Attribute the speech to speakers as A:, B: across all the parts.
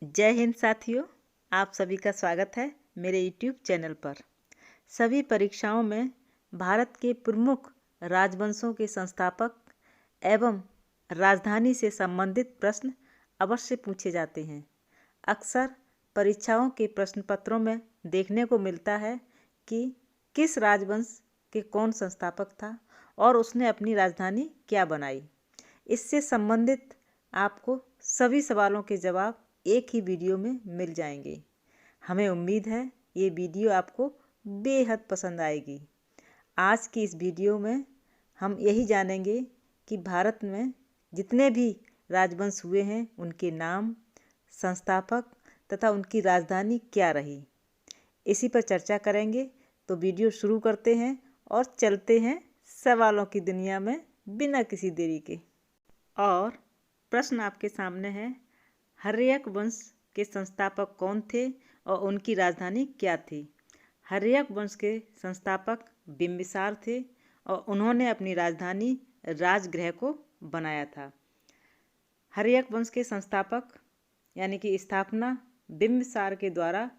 A: जय हिंद साथियों, आप सभी का स्वागत है मेरे YouTube चैनल पर। सभी परीक्षाओं में भारत के प्रमुख राजवंशों के संस्थापक एवं राजधानी से संबंधित प्रश्न अवश्य पूछे जाते हैं। अक्सर परीक्षाओं के प्रश्न पत्रों में देखने को मिलता है कि किस राजवंश के कौन संस्थापक था और उसने अपनी राजधानी क्या बनाई। इससे संबंधित आपको सभी सवालों के जवाब एक ही वीडियो में मिल जाएंगे। हमें उम्मीद है ये वीडियो आपको बेहद पसंद आएगी। आज की इस वीडियो में हम यही जानेंगे कि भारत में जितने भी राजवंश हुए हैं उनके नाम, संस्थापक तथा उनकी राजधानी क्या रही। इसी पर चर्चा करेंगे। तो वीडियो शुरू करते हैं और चलते हैं सवालों की दुनिया में बिना किसी देरी के। और प्रश्न आपके सामने है, हर्यक वंश के संस्थापक कौन थे और उनकी राजधानी क्या थी। हर्यक वंश के संस्थापक बिंबिसार थे और उन्होंने अपनी राजधानी राजगृह को बनाया था। हर्यक वंश के संस्थापक यानी कि स्थापना बिंबिसार के द्वारा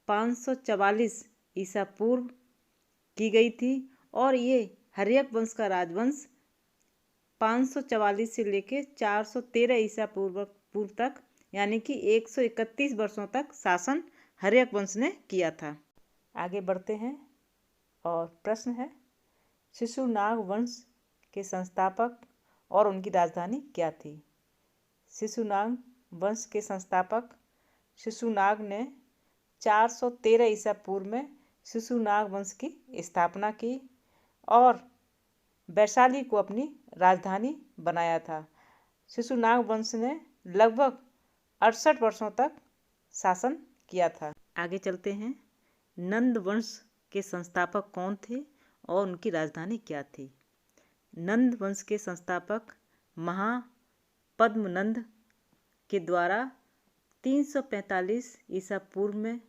A: 544 ईसा पूर्व की गई थी और ये हर्यक वंश का राजवंश 544 से लेकर 413 ईसा पूर्व तक यानी कि 131 वर्षों तक शासन हर्यक वंश ने किया था। आगे बढ़ते हैं और प्रश्न है, शिशुनाग वंश के संस्थापक और उनकी राजधानी क्या थी। शिशुनाग वंश के संस्थापक शिशुनाग ने 413 ईसा पूर्व में शिशुनाग वंश की स्थापना की और वैशाली को अपनी राजधानी बनाया था। शिशुनाग वंश ने लगभग 68 वर्षों तक शासन किया था। आगे चलते हैं, नंद वंश के संस्थापक कौन थे और उनकी राजधानी क्या थी। नंद वंश के संस्थापक महापद्मनंद के द्वारा 345 ईसा पूर्व में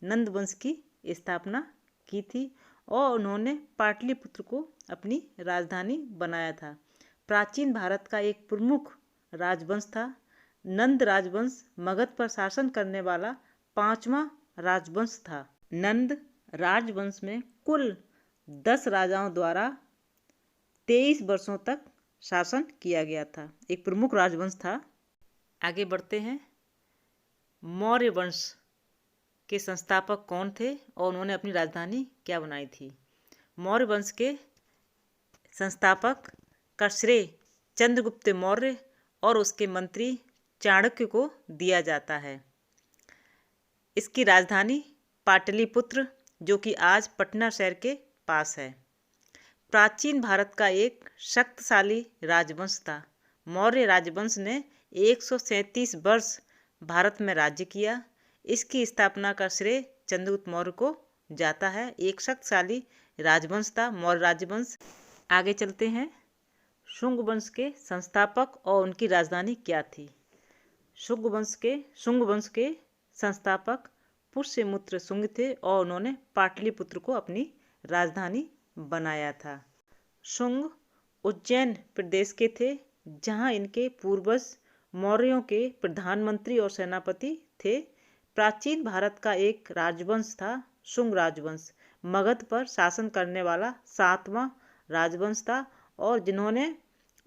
A: नंद वंश की स्थापना की थी और उन्होंने पाटलिपुत्र को अपनी राजधानी बनाया था। प्राचीन भारत का एक प्रमुख राजवंश था। नंद राजवंश मगध पर शासन करने वाला 5वां राजवंश था। नंद राजवंश में कुल 10 राजाओं द्वारा 23 वर्षों तक शासन किया गया था। एक प्रमुख राजवंश था। आगे बढ़ते हैं, मौर्य वंश के संस्थापक कौन थे और उन्होंने अपनी राजधानी क्या बनाई थी। मौर्य वंश के संस्थापक का श्रेय चंद्रगुप्त मौर्य और उसके मंत्री चाणक्य को दिया जाता है। इसकी राजधानी पाटलिपुत्र जो कि आज पटना शहर के पास है। प्राचीन भारत का एक शक्तिशाली राजवंश था। मौर्य राजवंश ने 137 वर्ष भारत में राज्य किया। इसकी स्थापना का श्रेय चंद्रगुप्त मौर्य को जाता है। एक शक्तिशाली राजवंश था मौर्य राजवंश। आगे चलते हैं, शुंग वंश के संस्थापक और उनकी राजधानी क्या थी। शुंग वंश के संस्थापक पुष्यमित्र शुंग थे और उन्होंने पाटलिपुत्र को अपनी राजधानी बनाया था। शुंग उज्जैन प्रदेश के थे जहां इनके पूर्वज मौर्यों के प्रधानमंत्री और सेनापति थे। प्राचीन भारत का एक राजवंश था शुंग राजवंश। मगध पर शासन करने वाला 7वां राजवंश था और जिन्होंने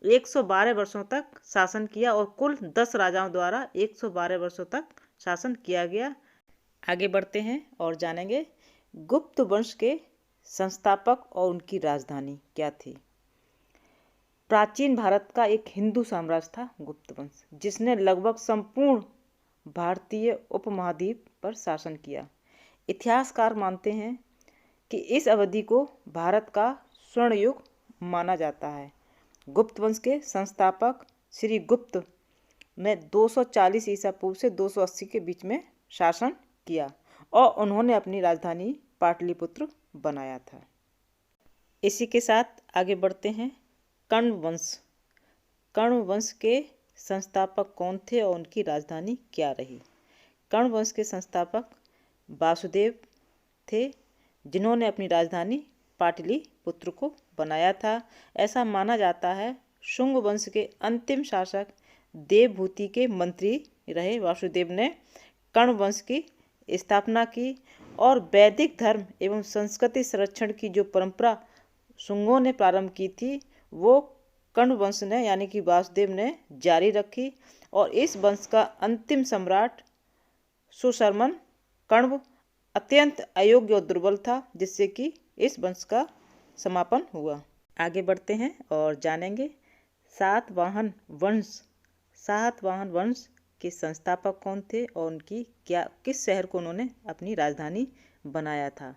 A: 112 वर्षों तक शासन किया और कुल 10 राजाओं द्वारा 112 वर्षों तक शासन किया गया। आगे बढ़ते हैं और जानेंगे गुप्त वंश के संस्थापक और उनकी राजधानी क्या थी। प्राचीन भारत का एक हिंदू साम्राज्य था गुप्त वंश, जिसने लगभग संपूर्ण भारतीय उपमहाद्वीप पर शासन किया। इतिहासकार मानते हैं कि इस अवधि को भारत का स्वर्ण युग माना जाता है। गुप्त वंश के संस्थापक श्री गुप्त ने 240 ईसा पूर्व से 280 के बीच में शासन किया और उन्होंने अपनी राजधानी पाटलिपुत्र बनाया था। इसी के साथ आगे बढ़ते हैं, कण्व वंश। कण्व वंश के संस्थापक कौन थे और उनकी राजधानी क्या रही। कण्व वंश के संस्थापक वासुदेव थे जिन्होंने अपनी राजधानी पाटलिपुत्र को बनाया था। ऐसा माना जाता है शुंग वंश के अंतिम शासक देवभूति के मंत्री रहे वासुदेव ने कण्व वंश की स्थापना की और वैदिक धर्म एवं संस्कृति संरक्षण की जो परंपरा शुंगों ने प्रारंभ की थी वो कण्व वंश ने यानी कि वासुदेव ने जारी रखी। और इस वंश का अंतिम सम्राट सुशर्मन कण्व अत्यंत अयोग्य और दुर्बल था, जिससे कि इस वंश का समापन हुआ। आगे बढ़ते हैं और जानेंगे सातवाहन वंश के संस्थापक कौन थे और उनकी किस शहर को उन्होंने अपनी राजधानी बनाया था।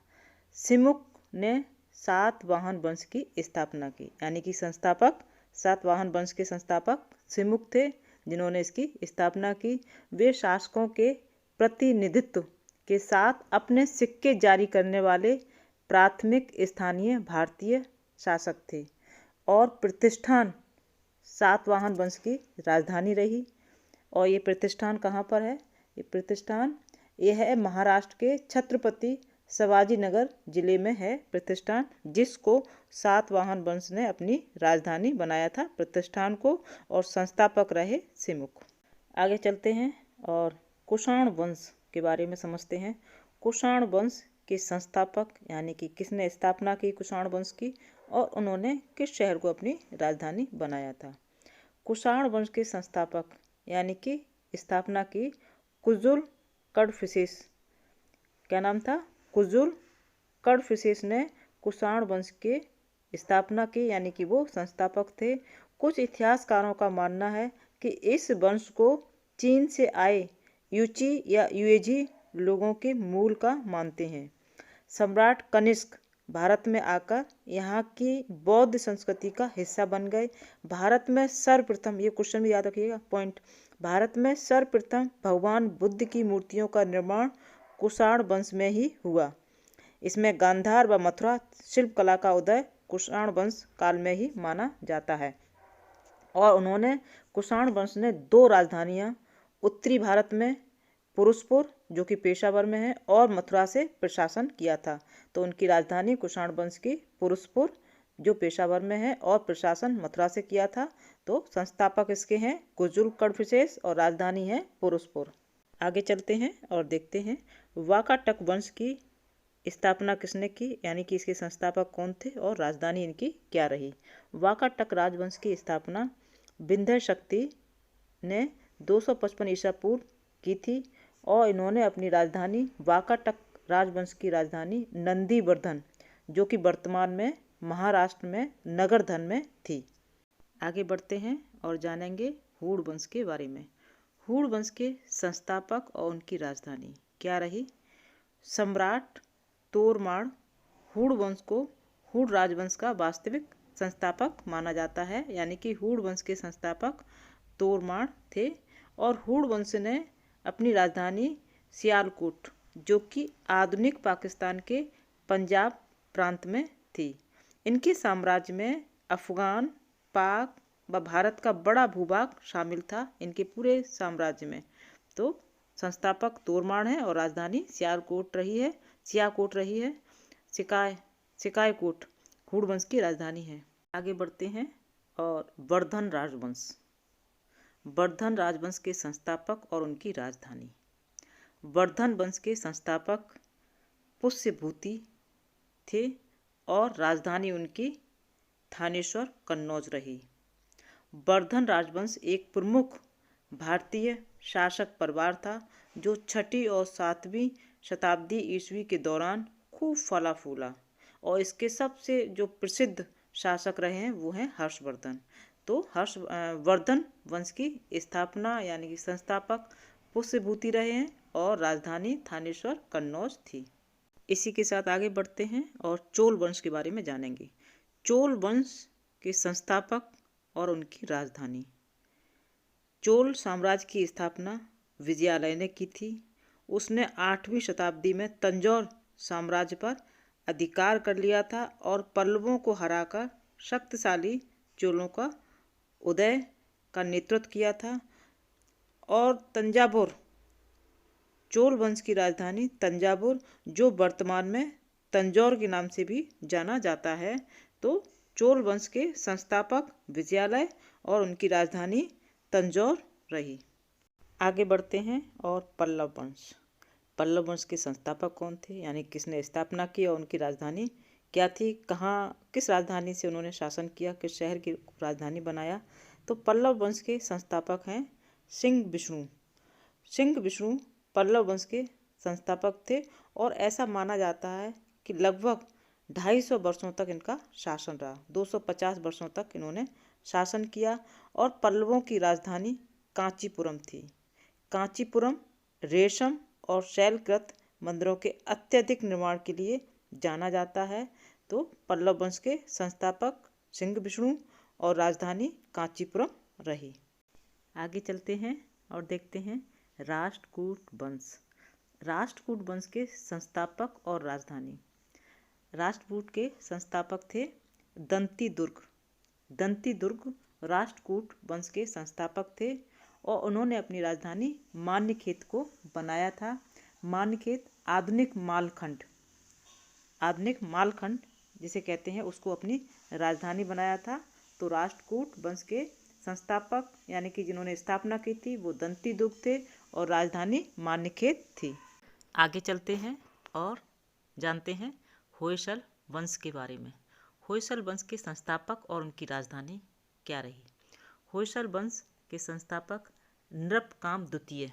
A: सिमुक ने सातवाहन वंश की स्थापना की, यानी कि संस्थापक सातवाहन वंश के संस्थापक सिमुक थे जिन्होंने इसकी स्थापना की। वे शासकों के प्रतिनिधित्व के साथ अपने सिक्के जारी करने वाले प्राथमिक स्थानीय भारतीय शासक थे और प्रतिष्ठान सातवाहन वंश की राजधानी रही। और ये प्रतिष्ठान कहाँ पर है? ये है महाराष्ट्र के छत्रपति शिवाजीनगर जिले में है प्रतिष्ठान, जिसको सातवाहन वंश ने अपनी राजधानी बनाया था प्रतिष्ठान को, और संस्थापक रहे सिमुक। आगे चलते हैं और कुषाण वंश के बारे में समझते हैं। कुषाण वंश के संस्थापक यानी कि किसने स्थापना की कुषाण वंश की और उन्होंने किस शहर को अपनी राजधानी बनाया था। कुषाण वंश के संस्थापक यानी कि स्थापना की कुजुल कडफिसेस, क्या नाम था? कुजुल कडफिसेस ने कुषाण वंश की स्थापना की, यानी कि वो संस्थापक थे। कुछ इतिहासकारों का मानना है कि इस वंश को चीन से आए यूची या युएझी लोगों के मूल का मानते हैं। सम्राट कनिष्क भारत में आकर यहाँ की बौद्ध संस्कृति का हिस्सा बन गए। भारत में सर्वप्रथम, ये क्वेश्चन भी याद रखिएगा पॉइंट, भारत में सर्वप्रथम भगवान बुद्ध की मूर्तियों का निर्माण कुषाण वंश में ही हुआ। इसमें गांधार व मथुरा शिल्पकला का उदय कुषाण वंश काल में ही माना जाता है। और उन्होंने कुषाण वंश ने 2 राजधानियाँ उत्तरी भारत में पुरुषपुर जो कि पेशावर में है और मथुरा से प्रशासन किया था। तो उनकी राजधानी कुषाण वंश की पुरुषपुर जो पेशावर में है और प्रशासन मथुरा से किया था। तो संस्थापक इसके हैं कुजुल कडफिसेस और राजधानी है पुरुषपुर। आगे चलते हैं और देखते हैं वाकाटक वंश की स्थापना किसने की, यानी कि इसके संस्थापक कौन थे और राजधानी इनकी क्या रही। वाकाटक राजवंश की स्थापना विंध्य शक्ति ने 255 ईसा पूर्व की थी और इन्होंने अपनी राजधानी वाकाटक राजवंश की राजधानी नंदीवर्धन जो कि वर्तमान में महाराष्ट्र में नगरधन में थी। आगे बढ़ते हैं और जानेंगे हूण वंश के बारे में। हूण वंश के संस्थापक और उनकी राजधानी क्या रही। सम्राट तोरमाण हूण वंश को हूण राजवंश का वास्तविक संस्थापक माना जाता है, यानी कि हूण वंश के संस्थापक तोरमाण थे। और हूण वंश ने अपनी राजधानी सियालकोट जो कि आधुनिक पाकिस्तान के पंजाब प्रांत में थी। इनके साम्राज्य में अफगान, पाक व भारत का बड़ा भूभाग शामिल था इनके पूरे साम्राज्य में। तो संस्थापक तोरमाण है और राजधानी सियालकोट रही है। सिकायकोट हूण वंश की राजधानी है। आगे बढ़ते हैं और वर्धन राजवंश के संस्थापक और उनकी राजधानी। वर्धन वंश के संस्थापक पुष्यभूति थे और राजधानी उनकी थानेश्वर कन्नौज रही। वर्धन राजवंश एक प्रमुख भारतीय शासक परिवार था जो 6वीं और 7वीं शताब्दी ईस्वी के दौरान खूब फला फूला और इसके सबसे जो प्रसिद्ध शासक रहे हैं वो हैं हर्षवर्धन। तो वर्धन वंश की स्थापना यानी कि संस्थापक पुष्यभूति रहे हैं और राजधानी थानेश्वर कन्नौज थी। इसी के साथ आगे बढ़ते हैं और चोल वंश के बारे में जानेंगे। चोल वंश के संस्थापक और उनकी राजधानी। चोल साम्राज्य की स्थापना विजयालय ने की थी। उसने 8वीं शताब्दी में तंजौर साम्राज्य पर अधिकार कर लिया था और पल्लवों को हराकर शक्तिशाली चोलों का उदय का नेतृत्व किया था। और तंजावुर चोल वंश की राजधानी तंजावुर जो वर्तमान में तंजौर के नाम से भी जाना जाता है। तो चोल वंश के संस्थापक विजयालय और उनकी राजधानी तंजौर रही। आगे बढ़ते हैं और पल्लव वंश। पल्लव वंश के संस्थापक कौन थे, यानी किसने स्थापना की और उनकी राजधानी क्या थी, कहाँ किस राजधानी से उन्होंने शासन किया, किस शहर की राजधानी बनाया। तो पल्लव वंश के संस्थापक हैं सिंह विष्णु। सिंह विष्णु पल्लव वंश के संस्थापक थे और ऐसा माना जाता है कि लगभग 250 वर्षों तक इनका शासन रहा। 250 वर्षों तक इन्होंने शासन किया और पल्लवों की राजधानी कांचीपुरम थी। कांचीपुरम रेशम और शैलकृत मंदिरों के अत्यधिक निर्माण के लिए जाना जाता है। तो पल्लव वंश के संस्थापक सिंह विष्णु और राजधानी कांचीपुरम रही। आगे चलते हैं और देखते हैं राष्ट्रकूट वंश। राष्ट्रकूट वंश के संस्थापक और राजधानी। राष्ट्रकूट के संस्थापक थे दंतीदुर्ग। दंतीदुर्ग राष्ट्रकूट वंश के संस्थापक थे और उन्होंने अपनी राजधानी मान्यखेत को बनाया था। मान्यखेत आधुनिक मालखंड जिसे कहते हैं उसको अपनी राजधानी बनाया था। तो राष्ट्रकूट वंश के संस्थापक यानी कि जिन्होंने स्थापना की थी वो दंतीदुर्ग थे और राजधानी मान्यखेत थी। आगे चलते हैं और जानते हैं होयसल वंश के बारे में। होयसल वंश के संस्थापक और उनकी राजधानी क्या रही। होयसल वंश के संस्थापक नृपकाम द्वितीय।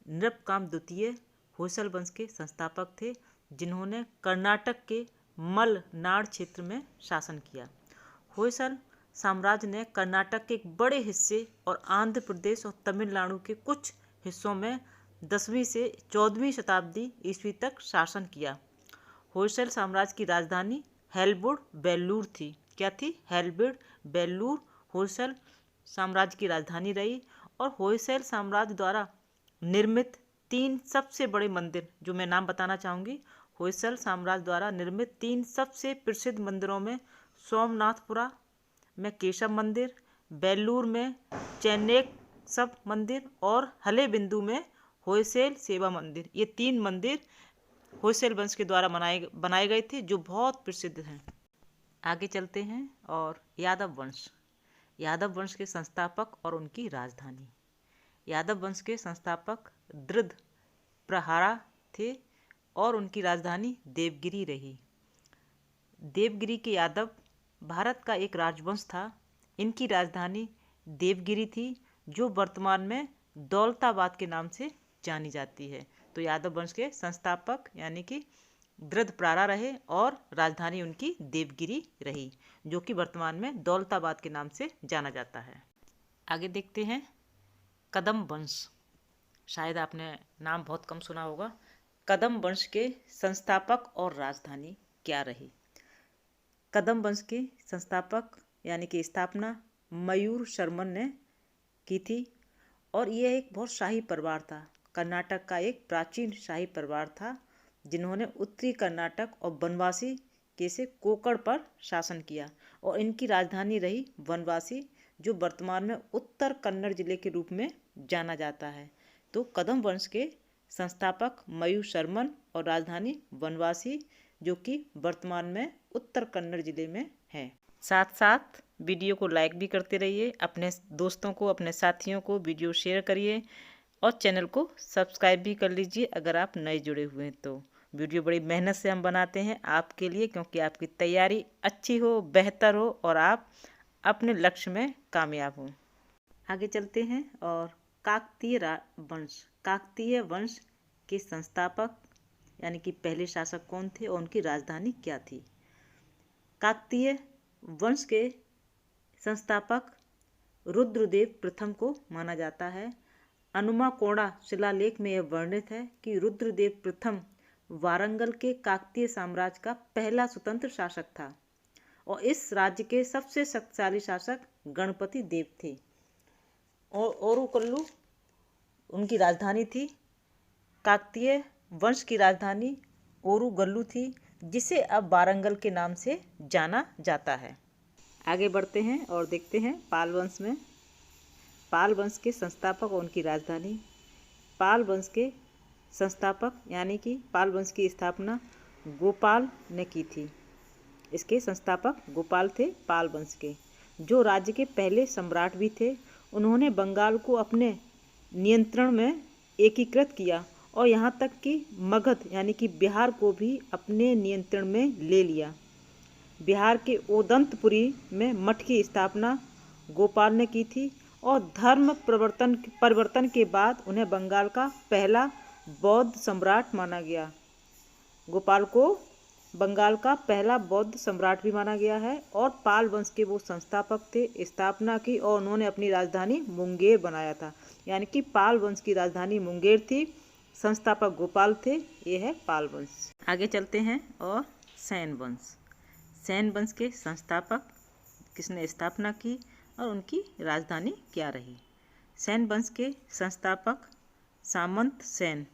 A: नृपकाम द्वितीय होयसल वंश के संस्थापक थे जिन्होंने कर्नाटक के मलनाड क्षेत्र में शासन किया। होयसल साम्राज्य ने कर्नाटक के एक बड़े हिस्से और आंध्र प्रदेश और तमिलनाडु के कुछ हिस्सों में 10वीं से 14वीं शताब्दी ईस्वी तक शासन किया। होयसल साम्राज्य की राजधानी हेलबुड बेल्लूर थी। क्या थी? हेलबुड बेल्लूर होयसल साम्राज्य की राजधानी रही। और होयसल साम्राज्य द्वारा निर्मित 3 सबसे बड़े मंदिर जो मैं नाम बताना चाहूँगी। होयसल साम्राज्य द्वारा निर्मित 3 सबसे प्रसिद्ध मंदिरों में सोमनाथपुरा में केशव मंदिर, बेल्लूर में चेन्नकेशव मंदिर और हलेबिंदु में होयसल सेवा मंदिर। ये 3 मंदिर होयसल वंश के द्वारा बनाए गए थे जो बहुत प्रसिद्ध हैं। आगे चलते हैं और यादव वंश। यादव वंश के संस्थापक और उनकी राजधानी। यादव वंश के संस्थापक दृढ़ प्रहारा थे और उनकी राजधानी देवगिरी रही। देवगिरी के यादव भारत का एक राजवंश था। इनकी राजधानी देवगिरी थी जो वर्तमान में दौलताबाद के नाम से जानी जाती है। तो यादव वंश के संस्थापक यानी कि दृढ़ प्रहारा रहे और राजधानी उनकी देवगिरी रही जो कि वर्तमान में दौलताबाद के नाम से जाना जाता है। आगे देखते हैं कदम वंश। शायद आपने नाम बहुत कम सुना होगा। कदम वंश के संस्थापक और राजधानी क्या रही। कदम वंश के संस्थापक यानी कि स्थापना मयूर शर्मन ने की थी और यह एक बहुत शाही परिवार था। कर्नाटक का एक प्राचीन शाही परिवार था जिन्होंने उत्तरी कर्नाटक और बनवासी के से कोकण पर शासन किया और इनकी राजधानी रही बनवासी जो वर्तमान में उत्तर कन्नड़ जिले के रूप में जाना जाता है। तो कदम वंश के संस्थापक मयूर शर्मन और राजधानी बनवासी जो कि वर्तमान में उत्तर कन्नड़ जिले में है। साथ साथ वीडियो को लाइक भी करते रहिए, अपने दोस्तों को अपने साथियों को वीडियो शेयर करिए और चैनल को सब्सक्राइब भी कर लीजिए अगर आप नए जुड़े हुए हैं तो। वीडियो बड़ी मेहनत से हम बनाते हैं आपके लिए क्योंकि आपकी तैयारी अच्छी हो, बेहतर हो और आप अपने लक्ष्य में कामयाब हों। आगे चलते हैं और काकतीय वंश। काकतीय वंश के संस्थापक यानी कि पहले शासक कौन थे और उनकी राजधानी क्या थी। काकतीय वंश के संस्थापक रुद्रदेव प्रथम को माना जाता है। अनुमाकोड़ा शिलालेख में यह वर्णित है कि रुद्रदेव प्रथम वारंगल के काकतीय साम्राज्य का पहला स्वतंत्र शासक था और इस राज्य के सबसे शक्तिशाली शासक गणपति देव थे। और ओरुकल्लू उनकी राजधानी थी। काकतीय वंश की राजधानी ओरुगल्लू थी जिसे अब वारंगल के नाम से जाना जाता है। आगे बढ़ते हैं और देखते हैं पाल वंश में। पाल वंश के संस्थापक और उनकी राजधानी। पाल वंश के संस्थापक यानी कि पाल वंश की स्थापना गोपाल ने की थी। इसके संस्थापक गोपाल थे पाल वंश के जो राज्य के पहले सम्राट भी थे। उन्होंने बंगाल को अपने नियंत्रण में एकीकृत किया और यहाँ तक कि मगध यानी कि बिहार को भी अपने नियंत्रण में ले लिया। बिहार के ओदंतपुरी में मठ की स्थापना गोपाल ने की थी और धर्म परिवर्तन के बाद उन्हें बंगाल का पहला बौद्ध सम्राट माना गया। गोपाल को बंगाल का पहला बौद्ध सम्राट भी माना गया है और पाल वंश के वो संस्थापक थे, स्थापना की और उन्होंने अपनी राजधानी मुंगेर बनाया था। यानी कि पाल वंश की राजधानी मुंगेर थी, संस्थापक गोपाल थे। ये है पाल वंश। आगे चलते हैं और सैन वंश। सैन वंश के संस्थापक किसने स्थापना की और उनकी राजधानी क्या रही? सैन वंश के संस्थापक सामंत सैन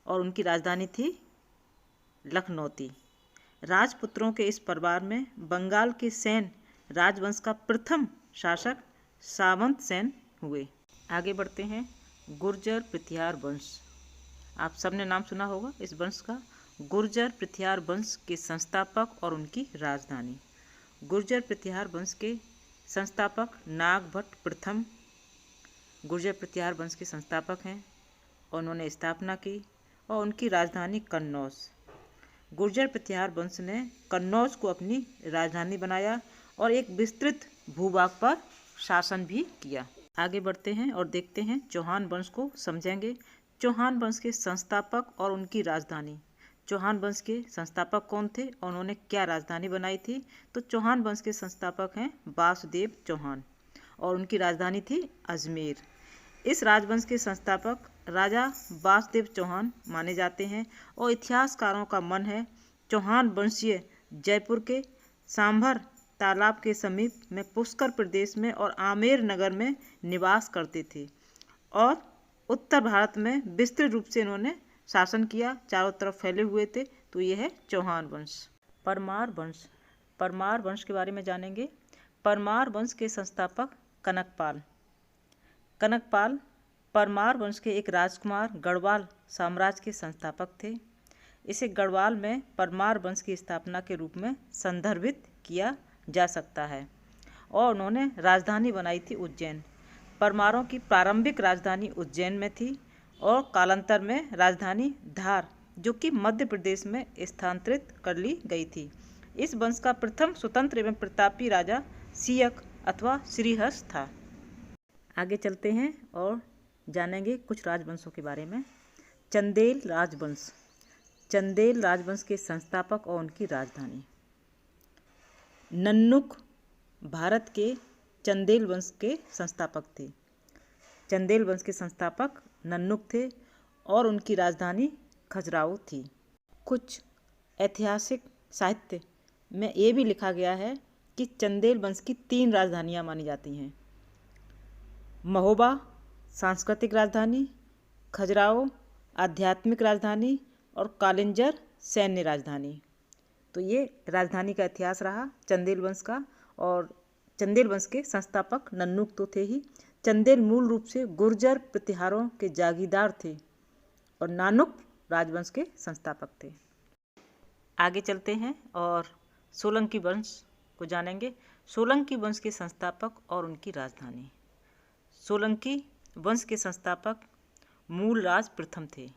A: और उनकी राजधानी थी लखनौती। राजपुत्रों के इस परिवार में बंगाल के सैन राजवंश का प्रथम शासक सामंत सैन हुए। आगे बढ़ते हैं गुर्जर पृथियार वंश। आप सबने नाम सुना होगा इस वंश का। गुर्जर पृथियार वंश के संस्थापक और उनकी राजधानी। गुर्जर पृथियार वंश के संस्थापक नागभट्ट प्रथम गुर्जर पृथियार वंश के संस्थापक हैं और उन्होंने स्थापना की और उनकी राजधानी कन्नौज। गुर्जर पृथियार वंश ने कन्नौज को अपनी राजधानी बनाया और एक विस्तृत भूभाग पर शासन भी किया। आगे बढ़ते हैं और देखते हैं चौहान वंश को समझेंगे। चौहान वंश के संस्थापक और उनकी राजधानी। चौहान वंश के संस्थापक कौन थे और उन्होंने क्या राजधानी बनाई थी? तो चौहान वंश के संस्थापक हैं वासुदेव चौहान और उनकी राजधानी थी अजमेर। इस राजवंश के संस्थापक राजा वासुदेव चौहान माने जाते हैं और इतिहासकारों का मन है चौहान वंशीय जयपुर के सांभर तालाब के समीप में पुष्कर प्रदेश में और आमेर नगर में निवास करते थे और उत्तर भारत में विस्तृत रूप से इन्होंने शासन किया, चारों तरफ फैले हुए थे। तो ये है चौहान वंश। परमार वंश। परमार वंश के बारे में जानेंगे। परमार वंश के संस्थापक कनकपाल। कनकपाल परमार वंश के एक राजकुमार गढ़वाल साम्राज्य के संस्थापक थे। इसे गढ़वाल में परमार वंश की स्थापना के रूप में संदर्भित किया जा सकता है और उन्होंने राजधानी बनाई थी उज्जैन। परमारों की प्रारंभिक राजधानी उज्जैन में थी और कालांतर में राजधानी धार जो कि मध्य प्रदेश में स्थानांतरित कर ली गई थी। इस वंश का प्रथम स्वतंत्र एवं प्रतापी राजा सियक अथवा श्रीहर्ष था। आगे चलते हैं और जानेंगे कुछ राजवंशों के बारे में। चंदेल राजवंश। चंदेल राजवंश के संस्थापक और उनकी राजधानी। नन्नुक भारत के चंदेल वंश के संस्थापक थे। चंदेल वंश के संस्थापक नन्नुक थे और उनकी राजधानी खजुराहो थी। कुछ ऐतिहासिक साहित्य में ये भी लिखा गया है कि चंदेल वंश की 3 राजधानियां मानी जाती हैं। महोबा सांस्कृतिक राजधानी, खजुराहो आध्यात्मिक राजधानी और कालिंजर सैन्य राजधानी। तो ये राजधानी का इतिहास रहा चंदेल वंश का। और चंदेल वंश के संस्थापक नन्नुक तो थे ही। चंदेल मूल रूप से गुर्जर प्रतिहारों के जागीरदार थे और नानुक राजवंश के संस्थापक थे। आगे चलते हैं और सोलंकी वंश को जानेंगे। सोलंकी वंश के संस्थापक और उनकी राजधानी। सोलंकी वंश के संस्थापक मूलराज प्रथम थे।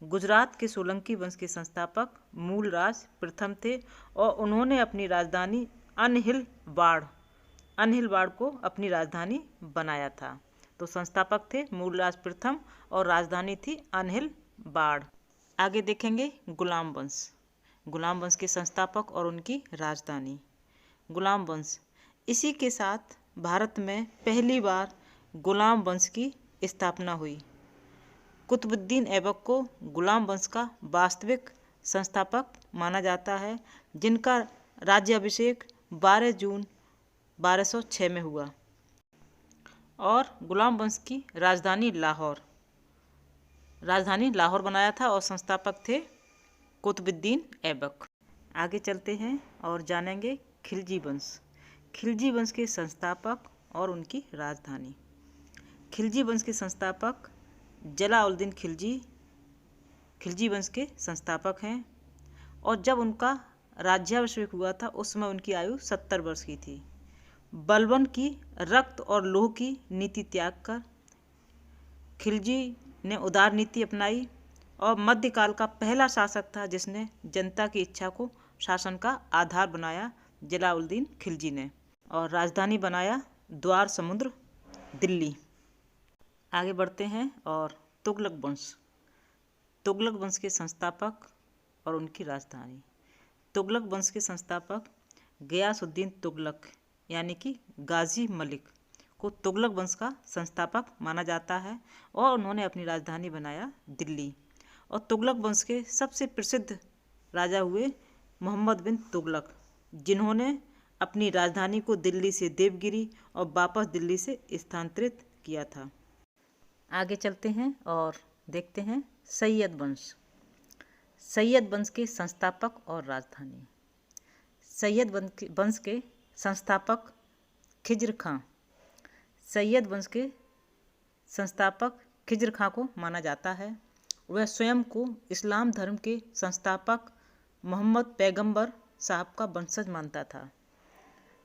A: गुजरात के सोलंकी वंश के संस्थापक मूलराज प्रथम थे और उन्होंने अपनी राजधानी अनहिलवाड़ को अपनी राजधानी बनाया था। तो संस्थापक थे मूलराज प्रथम और राजधानी थी अनहिलवाड़। आगे देखेंगे गुलाम वंश। गुलाम वंश के संस्थापक और उनकी राजधानी। गुलाम वंश इसी के साथ भारत में पहली बार गुलाम वंश की स्थापना हुई। कुतुबुद्दीन ऐबक को गुलाम वंश का वास्तविक संस्थापक माना जाता है, जिनका राज्याभिषेक 12 जून 1206 में हुआ और गुलाम वंश की राजधानी लाहौर बनाया था और संस्थापक थे कुतुबुद्दीन ऐबक। आगे चलते हैं और जानेंगे खिलजी वंश। खिलजी वंश के संस्थापक और उनकी राजधानी। खिलजी वंश के संस्थापक जलाउद्दीन खिलजी वंश के संस्थापक हैं और जब उनका राज्याभिषेक हुआ था उस समय उनकी आयु 70 वर्ष की थी। बलबन की रक्त और लोह की नीति त्याग कर खिलजी ने उदार नीति अपनाई और मध्यकाल का पहला शासक था जिसने जनता की इच्छा को शासन का आधार बनाया, जलालुद्दीन खिलजी ने। और राजधानी बनाया द्वार समुद्र दिल्ली। आगे बढ़ते हैं। और तुगलक वंश, तुगलक वंश के संस्थापक और उनकी राजधानी। तुगलक वंश के संस्थापक गयासुद्दीन तुगलक यानी कि गाजी मलिक को तुगलक वंश का संस्थापक माना जाता है और उन्होंने अपनी राजधानी बनाया दिल्ली। और तुगलक वंश के सबसे प्रसिद्ध राजा हुए मोहम्मद बिन तुगलक, जिन्होंने अपनी राजधानी को दिल्ली से देवगिरी और वापस दिल्ली से स्थानांतरित किया था। आगे चलते हैं और देखते हैं सैयद वंश। सैयद वंश के संस्थापक और राजधानी। सैयद वंश के संस्थापक खिज्र खां। सैयद वंश के संस्थापक खिज्र खां को माना जाता है। वह स्वयं को इस्लाम धर्म के संस्थापक मोहम्मद पैगंबर साहब का वंशज मानता था।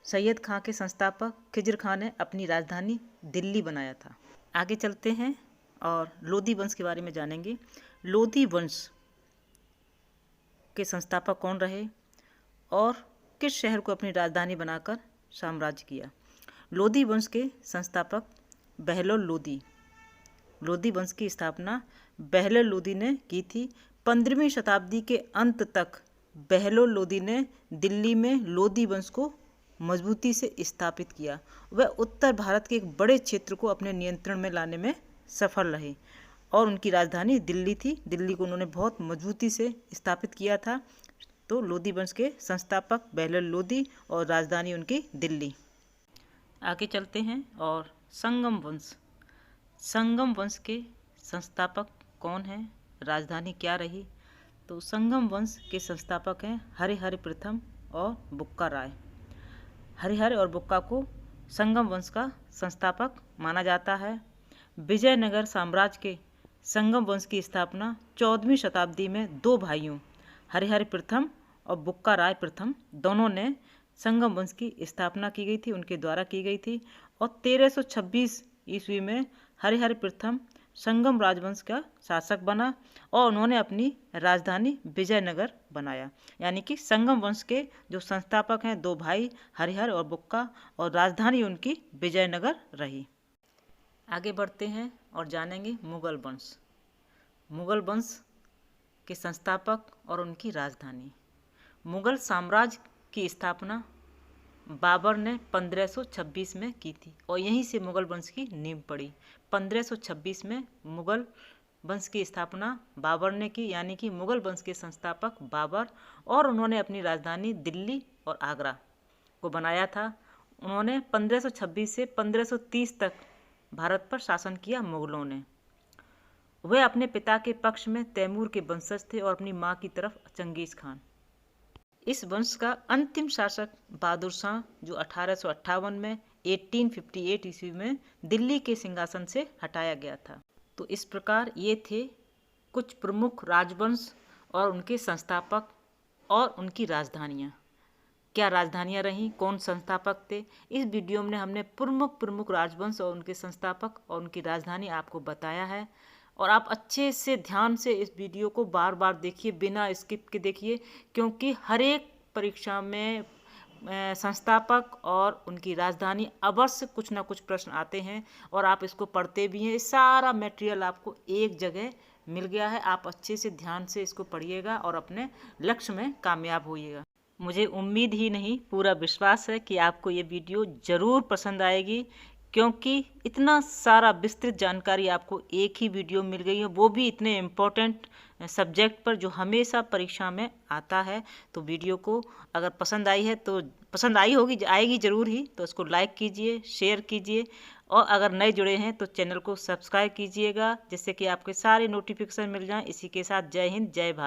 A: सैयद खां के संस्थापक खिज्र खां ने अपनी राजधानी दिल्ली बनाया था। आगे चलते हैं और लोधी वंश के बारे में जानेंगे। लोधी वंश के संस्थापक कौन रहे और किस शहर को अपनी राजधानी बनाकर साम्राज्य किया। लोधी वंश के संस्थापक बहलोल लोधी। लोधी वंश की स्थापना बहलोल लोधी ने की थी। 15वीं शताब्दी के अंत तक बहलोल लोधी ने दिल्ली में लोधी वंश को मजबूती से स्थापित किया। वह उत्तर भारत के एक बड़े क्षेत्र को अपने नियंत्रण में लाने में सफल रहे और उनकी राजधानी दिल्ली थी। दिल्ली को उन्होंने बहुत मजबूती से स्थापित किया था। तो लोधी वंश के संस्थापक बहलोल लोधी और राजधानी उनकी दिल्ली। आगे चलते हैं और संगम वंश। संगम वंश के संस्थापक कौन हैं, राजधानी क्या रही। तो संगम वंश के संस्थापक हैं हरिहर प्रथम और बुक्का राय। हरिहर और बुक्का को संगम वंश का संस्थापक माना जाता है। विजयनगर साम्राज्य के संगम वंश की स्थापना 14वीं शताब्दी में दो भाइयों हरिहर प्रथम और बुक्का राय प्रथम दोनों ने संगम वंश की स्थापना की गई थी, उनके द्वारा की गई थी। और 1326 ईस्वी में हरिहर प्रथम संगम राजवंश का शासक बना और उन्होंने अपनी राजधानी विजयनगर बनाया। यानी कि संगम वंश के जो संस्थापक हैं दो भाई हरिहर और बुक्का और राजधानी उनकी विजयनगर रही। आगे बढ़ते हैं और जानेंगे मुगल वंश। मुगल वंश के संस्थापक और उनकी राजधानी। मुगल साम्राज्य की स्थापना बाबर ने 1526 में की थी और यहीं से मुगल वंश की नींव पड़ी। 1526 में मुगल वंश की स्थापना बाबर ने की, यानी कि मुगल वंश के संस्थापक बाबर, और उन्होंने अपनी राजधानी दिल्ली और आगरा को बनाया था। उन्होंने 1526 से 1530 तक भारत पर शासन किया मुगलों ने। वे अपने पिता के पक्ष में तैमूर के वंशज थे और अपनी मां की तरफ चंगेज खान। इस वंश का अंतिम शासक बहादुर शाह जो 1858 में 1858 ईस्वी में दिल्ली के सिंहासन से हटाया गया था। तो इस प्रकार ये थे कुछ प्रमुख राजवंश और उनके संस्थापक और उनकी राजधानियाँ। क्या राजधानियाँ रहीं, कौन संस्थापक थे, इस वीडियो में हमने प्रमुख राजवंश और उनके संस्थापक और उनकी राजधानी आपको बताया है। और आप अच्छे से ध्यान से इस वीडियो को बार बार देखिए, बिना स्किप के देखिए, क्योंकि हर एक परीक्षा में संस्थापक और उनकी राजधानी अवश्य कुछ ना कुछ प्रश्न आते हैं और आप इसको पढ़ते भी हैं। सारा मटेरियल आपको एक जगह मिल गया है। आप अच्छे से ध्यान से इसको पढ़िएगा और अपने लक्ष्य में कामयाब होइएगा। मुझे उम्मीद ही नहीं, पूरा विश्वास है कि आपको ये वीडियो ज़रूर पसंद आएगी, क्योंकि इतना सारा विस्तृत जानकारी आपको एक ही वीडियो मिल गई है, वो भी इतने इम्पोर्टेंट सब्जेक्ट पर जो हमेशा परीक्षा में आता है। तो वीडियो को अगर पसंद आई है तो पसंद आई होगी, आएगी ज़रूर ही, तो इसको लाइक कीजिए, शेयर कीजिए और अगर नए जुड़े हैं तो चैनल को सब्सक्राइब कीजिएगा, जिससे कि आपके सारे नोटिफिकेशन मिल जाएं। इसी के साथ जय हिंद, जय भारत।